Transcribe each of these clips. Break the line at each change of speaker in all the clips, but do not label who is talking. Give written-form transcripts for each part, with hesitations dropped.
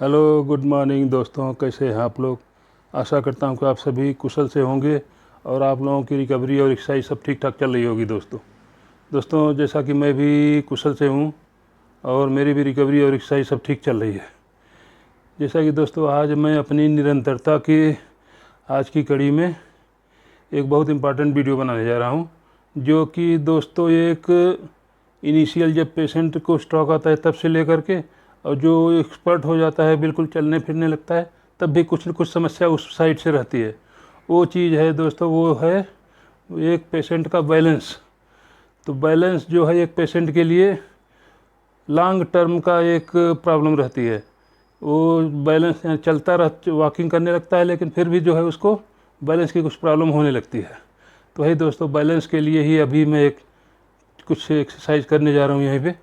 Hello, good morning दोस्तों। कैसे हैं आप लोग? आशा करता हूं कि आप सभी कुशल से होंगे और आप लोगों की रिकवरी और एक्सरसाइज सब ठीक ठाक चल रही होगी। दोस्तों जैसा कि मैं भी कुशल से हूं और मेरी भी रिकवरी और एक्सरसाइज सब ठीक चल रही है। जैसा कि दोस्तों आज मैं अपनी निरंतरता की आज की कड़ी में एक बहुत इम्पॉर्टेंट वीडियो बनाने जा रहा हूं, जो कि दोस्तों एक इनिशियल जब पेशेंट को स्ट्रोक आता है तब से लेकर के और जो एक्सपर्ट हो जाता है, बिल्कुल चलने फिरने लगता है, तब भी कुछ न कुछ समस्या उस साइड से रहती है। वो चीज़ है दोस्तों, वो है एक पेशेंट का बैलेंस। तो बैलेंस जो है एक पेशेंट के लिए लॉन्ग टर्म का एक प्रॉब्लम रहती है। वो बैलेंस चलता वॉकिंग करने लगता है, लेकिन फिर भी जो है उसको बैलेंस की कुछ प्रॉब्लम होने लगती है। तो वही दोस्तों, बैलेंस के लिए ही अभी मैं एक कुछ एक्सरसाइज करने जा रहा हूँ यहीं पे।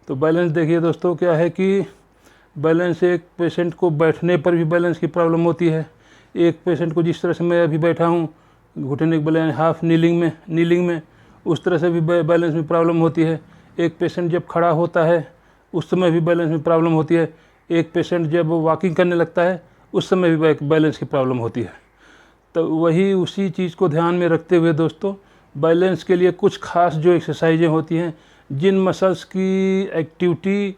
तो बैलेंस देखिए दोस्तों, क्या है कि बैलेंस एक पेशेंट को बैठने पर भी बैलेंस की प्रॉब्लम होती है। एक पेशेंट को जिस तरह से मैं अभी बैठा हूँ घुटने के बल यानी हाफ नीलिंग में उस तरह से भी बैलेंस में प्रॉब्लम होती है। एक पेशेंट जब खड़ा होता है उस समय भी बैलेंस में प्रॉब्लम होती है। एक पेशेंट जब वॉकिंग करने लगता है उस समय भी बैलेंस की प्रॉब्लम होती है। तो वही उसी चीज़ को ध्यान में रखते हुए दोस्तों, बैलेंस के लिए कुछ खास जो एक्सरसाइजें होती हैं, जिन मसल्स की एक्टिविटी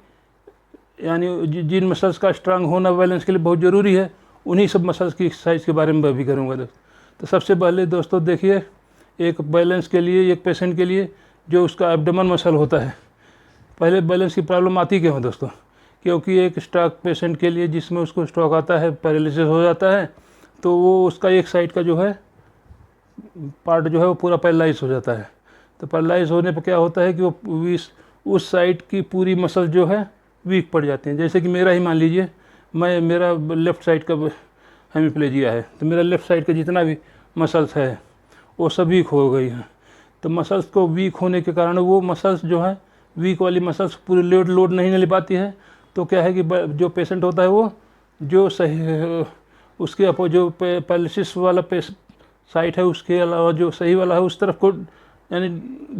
यानी जिन मसल्स का स्ट्रांग होना बैलेंस के लिए बहुत ज़रूरी है, उन्हीं सब मसल्स की एक्सरसाइज के बारे में मैं भी करूँगा दोस्तों। तो सबसे पहले दोस्तों देखिए, एक बैलेंस के लिए एक पेशेंट के लिए जो उसका एब्डोमेन मसल होता है, पहले बैलेंस की प्रॉब्लम आती क्यों है दोस्तों? क्योंकि एक स्ट्रोक पेशेंट के लिए जिसमें उसको स्ट्रोक आता है, पैरालिसिस हो जाता है, तो वो उसका एक साइड का जो है पार्ट जो है वो पूरा पैरालाइज हो जाता है। तो पैरालाइज होने पर क्या होता है कि वो उस साइड की पूरी मसल जो है वीक पड़ जाती हैं। जैसे कि मेरा ही मान लीजिए, मेरा लेफ़्ट साइड का हेमिप्लेजिया है, तो मेरा लेफ़्ट साइड का जितना भी मसल्स है वो सब वीक हो गई हैं। तो मसल्स को वीक होने के कारण वो मसल्स जो है वीक वाली मसल्स पूरी लोड नहीं ले पाती है। तो क्या है कि जो पेशेंट होता है वो जो सही उसके जो पैरालिसिस वाला साइट है उसके अलावा जो सही वाला है उस तरफ को यानी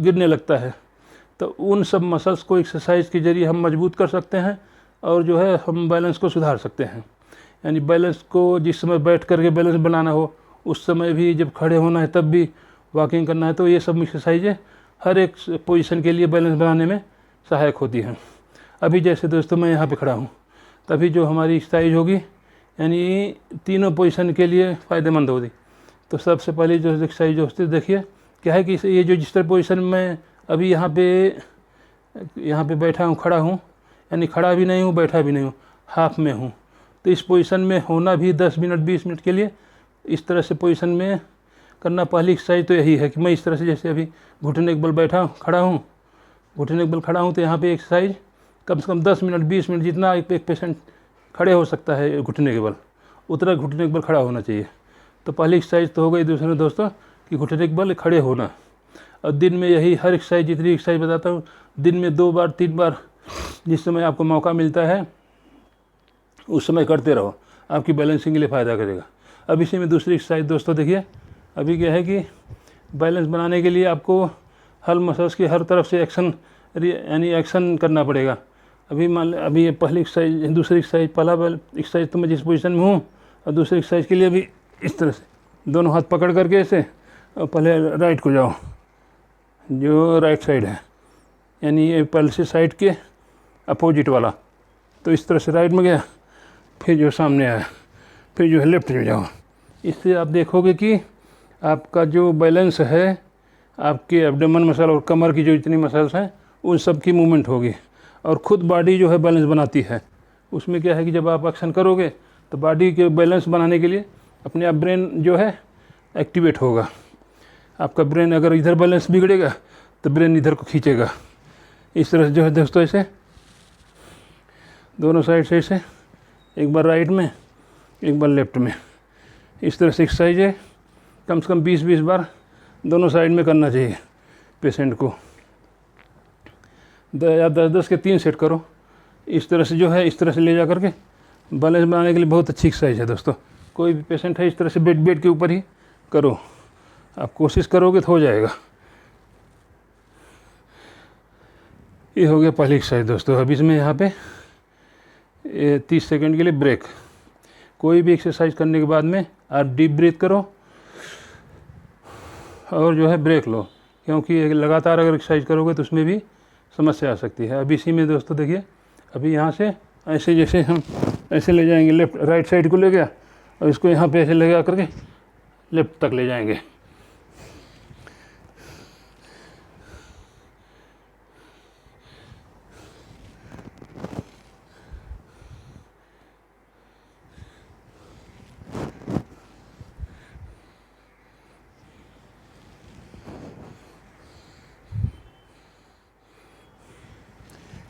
गिरने लगता है। तो उन सब मसल्स को एक्सरसाइज के ज़रिए हम मजबूत कर सकते हैं और जो है हम बैलेंस को सुधार सकते हैं। यानी बैलेंस को जिस समय बैठ करके बैलेंस बनाना हो, उस समय भी जब खड़े होना है तब भी वॉकिंग करना है, तो ये सब एक्सरसाइजें हर एक पोजीशन के लिए बैलेंस बनाने में सहायक होती हैं। अभी जैसे दोस्तों मैं यहाँ पे खड़ा हूँ, तभी जो हमारी एक्सरसाइज होगी यानी तीनों पोजीशन के लिए फ़ायदेमंद होगी। तो सबसे पहले जो एक्सरसाइज होती देखिए, क्या है कि ये जो जिस तरह पोजीशन में अभी यहाँ पे बैठा हूँ, खड़ा हूँ, यानी खड़ा भी नहीं हूँ बैठा भी नहीं हूँ, हाफ में हूँ। तो इस पोजीशन में होना भी 10 मिनट 20 मिनट के लिए इस तरह से पोजीशन में करना। पहली एक्सरसाइज तो यही है कि मैं इस तरह से जैसे अभी घुटने के बल खड़ा हूँ, घुटने के बल खड़ा हूँ, तो यहाँ पे एक्सरसाइज कम से कम 10 मिनट 20 मिनट जितना एक पेशेंट खड़े हो सकता है घुटने के बल, उतना घुटने के बल खड़ा होना चाहिए। तो पहली एक्सरसाइज तो हो गई। दूसरे दोस्तों कि घुटने के बल खड़े होना, और दिन में यही हर एक्सरसाइज जितनी एक्सरसाइज बताता हूँ दिन में 2 बार 3 बार जिस समय आपको मौका मिलता है उस समय करते रहो, आपकी बैलेंसिंग के लिए फ़ायदा करेगा। अब इसी में दूसरी एक्सरसाइज दोस्तों देखिए, अभी क्या है कि बैलेंस बनाने के लिए आपको हर मसल्स की हर तरफ से यानी एक्शन करना पड़ेगा। अभी ये पहली एक्सरसाइज दूसरी एक्सरसाइज, पहला एक्सरसाइज तो मैं जिस पोजीशन में हूँ, और दूसरी एक्सरसाइज के लिए भी इस तरह से दोनों हाथ पकड़ करके ऐसे, और पहले राइट को जाओ, जो राइट साइड है यानी ये पैरालिसिस साइड के अपोजिट वाला, तो इस तरह से राइट में गया, फिर जो सामने आया, फिर जो है लेफ्ट में जाओ। इससे आप देखोगे कि आपका जो बैलेंस है, आपके एब्डोमेन मसल और कमर की जो जितनी मसल्स हैं उन सब की मूवमेंट होगी, और ख़ुद बॉडी जो है बैलेंस बनाती है। उसमें क्या है कि जब आप एक्शन करोगे तो बॉडी के बैलेंस बनाने के लिए अपने आप ब्रेन जो है एक्टिवेट होगा। आपका ब्रेन अगर इधर बैलेंस बिगड़ेगा तो ब्रेन इधर को खींचेगा। इस तरह से जो है दोस्तों ऐसे दोनों साइड से ऐसे, एक बार राइट में एक बार लेफ्ट में, इस तरह से एक्सरसाइज है कम से कम 20-20 बार दोनों साइड में करना चाहिए पेशेंट को। 10-10 के 3 सेट करो। इस तरह से जो है इस तरह से ले जा करके बैलेंस बनाने के लिए बहुत अच्छी एक्सरसाइज है दोस्तों। कोई भी पेशेंट है इस तरह से बेड के ऊपर ही करो, आप कोशिश करोगे तो हो जाएगा। ये हो गया पहली एक्सरसाइज दोस्तों। अब इसमें यहाँ पे 30 सेकंड के लिए ब्रेक। कोई भी एक्सरसाइज करने के बाद में आप डीप ब्रीथ करो और जो है ब्रेक लो, क्योंकि लगातार अगर एक्सरसाइज करोगे तो उसमें भी समस्या आ सकती है। अब इसी में दोस्तों देखिए, अभी यहाँ से ऐसे जैसे हम ऐसे ले जाएंगे, लेफ्ट राइट साइड को ले गया और इसको यहाँ पे ऐसे लगा करके लेफ्ट तक ले जाएंगे।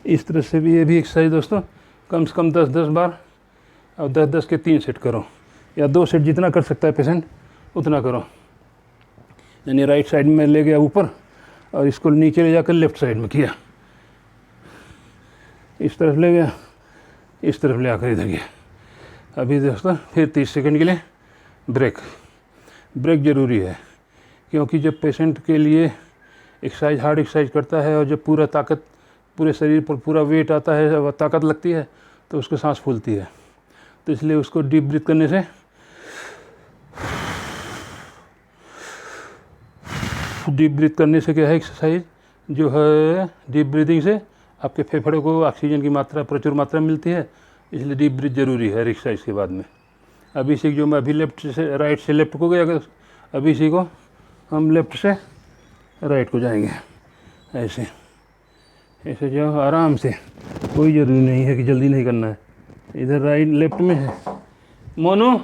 इस तरह से भी ये भी एक्सरसाइज दोस्तों कम से कम 10-10 बार और 10-10 के 3 सेट करो, या 2 सेट जितना कर सकता है पेशेंट उतना करो। यानी राइट साइड में ले गया ऊपर और इसको नीचे ले जाकर लेफ्ट साइड में किया, इस तरफ ले गया, इस तरफ ले आकर इधर गया। अभी दोस्तों फिर 30 सेकंड के लिए ब्रेक। ब्रेक ज़रूरी है, क्योंकि जब पेशेंट के लिए एक्सरसाइज हार्ड एक्सरसाइज करता है और जब पूरे शरीर पर पूरा वेट आता है और ताकत लगती है तो उसको सांस फूलती है। तो इसलिए उसको डीप ब्रीथ करने से क्या है, एक्सरसाइज जो है डीप ब्रीदिंग से आपके फेफड़े को ऑक्सीजन की मात्रा प्रचुर मात्रा मिलती है, इसलिए डीप ब्रीथ ज़रूरी है एक्सरसाइज के बाद में। अभी इसी जो मैं अभी लेफ्ट से राइट से लेफ्ट को गया, अगर अभी इसी को हम लेफ्ट से राइट को जाएंगे, ऐसे ऐसे जाओ आराम से, कोई ज़रूरी नहीं है कि जल्दी नहीं करना है। इधर राइट लेफ्ट में है मोनू,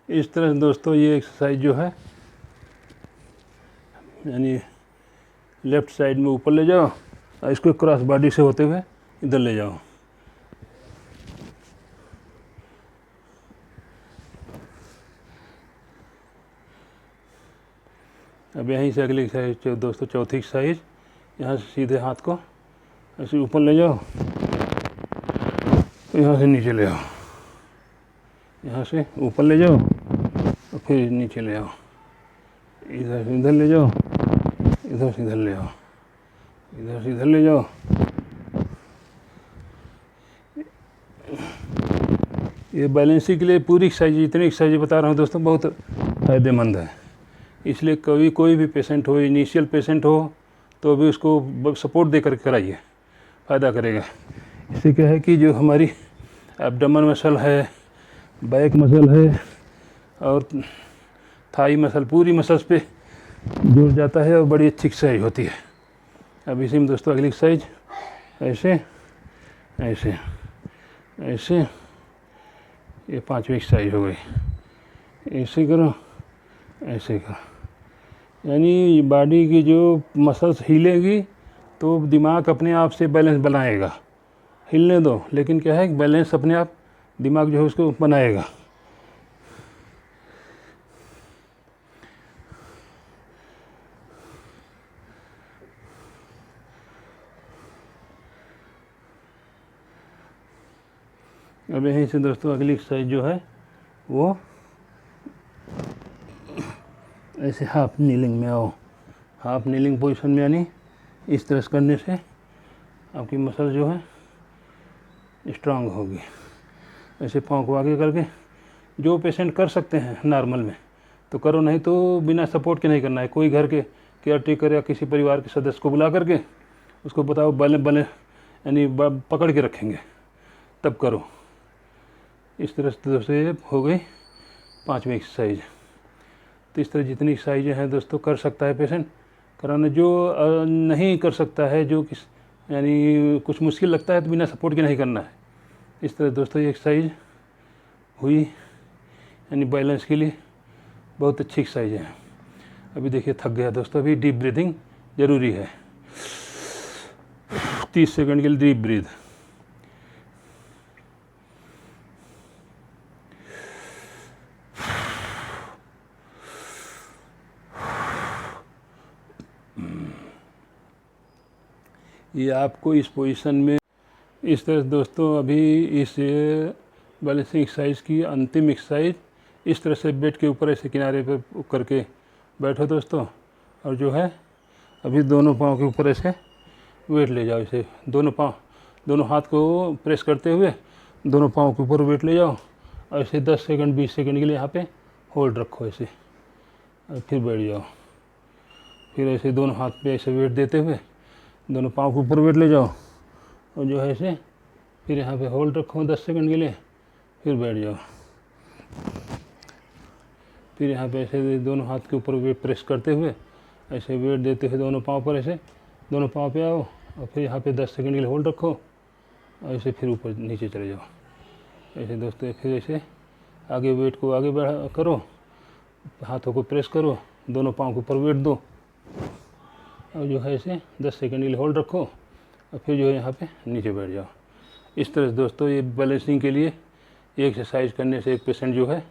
इस तरह से दोस्तों ये एक्सरसाइज जो है, यानी लेफ्ट साइड में ऊपर ले जाओ और इसको क्रॉस बॉडी से होते हुए इधर ले जाओ। अब यहीं से अगली एक्सरसाइज दोस्तों, चौथी एक्सरसाइज, यहाँ से सीधे हाथ को ऐसे ऊपर ले जाओ, यहाँ से नीचे ले आओ, यहाँ से ऊपर ले जाओ और फिर नीचे ले आओ, इधर से इधर ले जाओ, इधर से इधर ले आओ, इधर से इधर ले जाओ। ये बैलेंसिंग के लिए पूरी एक्सरसाइज, जितनी एक्सरसाइज बता रहा हूँ दोस्तों, बहुत फ़ायदेमंद है। इसलिए कोई भी पेशेंट हो, इनिशियल पेशेंट हो, तो भी उसको सपोर्ट दे कर कराइए, फ़ायदा करेगा। इससे क्या है कि जो हमारी एब्डोमेन मसल है, बैक मसल है और थाई मसल, पूरी मसल्स पे जुड़ जाता है और बड़ी अच्छी एक्सरसाइज होती है। अब इसी में दोस्तों अगली एक्सरसाइज, ऐसे ऐसे ऐसे, ये 5वीं एक्सरसाइज हो गई। ऐसे करो, ऐसे करो, यानी बॉडी की जो मसल्स हिलेगी तो दिमाग अपने आप से बैलेंस बनाएगा। हिलने दो, लेकिन क्या है, बैलेंस अपने आप दिमाग जो है उसको बनाएगा। अब यहीं से दोस्तों अगली एक्सरसाइज जो है वो ऐसे हाफ नीलिंग में आओ। हाफ नीलिंग पोजीशन में, यानी इस तरह से करने से आपकी मसल जो है स्ट्रांग होगी। ऐसे पाँव को आगे करके, जो पेशेंट कर सकते हैं नॉर्मल में तो करो, नहीं तो बिना सपोर्ट के नहीं करना है। कोई घर के केयर टेकर या किसी परिवार के सदस्य को बुला करके उसको बताओ, बने यानी पकड़ के रखेंगे, तब करो। इस तरह से हो गई 5वीं एक्सरसाइज। तो इस तरह जितनी एक्सरसाइजें हैं दोस्तों कर सकता है पेशेंट कराना। जो नहीं कर सकता है, जो यानी कुछ मुश्किल लगता है, तो बिना सपोर्ट के नहीं करना है। इस तरह दोस्तों ये एक्सरसाइज हुई, यानी बैलेंस के लिए बहुत अच्छी एक्सरसाइज है। अभी देखिए थक गया दोस्तों, अभी डीप ब्रीदिंग ज़रूरी है। 30 सेकंड के लिए डीप ब्रीथ। ये आपको इस पोजीशन में, इस तरह दोस्तों अभी इस बैलेंसिंग एक्सरसाइज की अंतिम एक्सरसाइज। इस तरह से बेड के ऊपर ऐसे किनारे पर करके बैठो दोस्तों, और जो है अभी दोनों पाँव के ऊपर ऐसे वेट ले जाओ। इसे दोनों हाथ को प्रेस करते हुए दोनों पाँव के ऊपर वेट ले जाओ, और ऐसे 10 सेकंड 20 सेकंड के लिए यहाँ पे होल्ड रखो ऐसे, और फिर बैठ जाओ। फिर ऐसे दोनों हाथ पे ऐसे वेट देते हुए दोनों पाँव के ऊपर वेट ले जाओ, और जो है ऐसे फिर यहाँ पे होल्ड रखो 10 सेकंड के लिए, फिर बैठ जाओ। फिर यहाँ पे ऐसे दोनों हाथ के ऊपर वेट प्रेस करते हुए ऐसे वेट देते हुए दोनों पाँव पर ऐसे दोनों पाँव पे आओ, और फिर यहाँ पे 10 सेकंड के लिए होल्ड रखो, और ऐसे फिर ऊपर नीचे चले जाओ ऐसे दोस्तों। फिर ऐसे आगे वेट को आगे बढ़ा करो, हाथों को प्रेस करो, दोनों पाँव के ऊपर वेट दो, और जो है ऐसे 10 सेकंड के लिए होल्ड रखो, और फिर जो है यहाँ पे नीचे बैठ जाओ। इस तरह से दोस्तों ये बैलेंसिंग के लिए ये एक्सरसाइज करने से एक पेशेंट जो है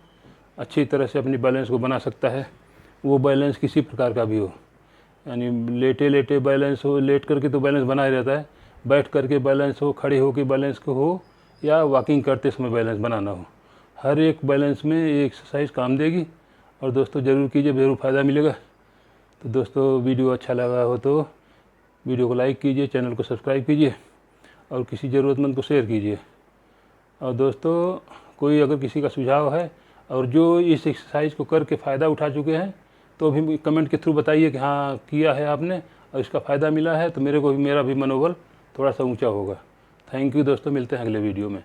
अच्छी तरह से अपनी बैलेंस को बना सकता है। वो बैलेंस किसी प्रकार का भी हो, यानी लेटे लेटे बैलेंस हो, लेट करके तो बैलेंस बना ही रहता है, बैठ करके बैलेंस हो, खड़े होकर बैलेंस को हो, या वॉकिंग करते समय बैलेंस बनाना हो, हर एक बैलेंस में ये एक्सरसाइज काम देगी। और दोस्तों ज़रूर कीजिए, ज़रूर फ़ायदा मिलेगा। तो दोस्तों वीडियो अच्छा लगा हो तो वीडियो को लाइक कीजिए, चैनल को सब्सक्राइब कीजिए, और किसी ज़रूरतमंद को शेयर कीजिए। और दोस्तों कोई अगर किसी का सुझाव है और जो इस एक्सरसाइज को करके फ़ायदा उठा चुके हैं तो भी कमेंट के थ्रू बताइए कि हाँ किया है आपने और इसका फ़ायदा मिला है, तो मेरा भी मनोबल थोड़ा सा ऊंचा होगा। थैंक यू दोस्तों, मिलते हैं अगले वीडियो में।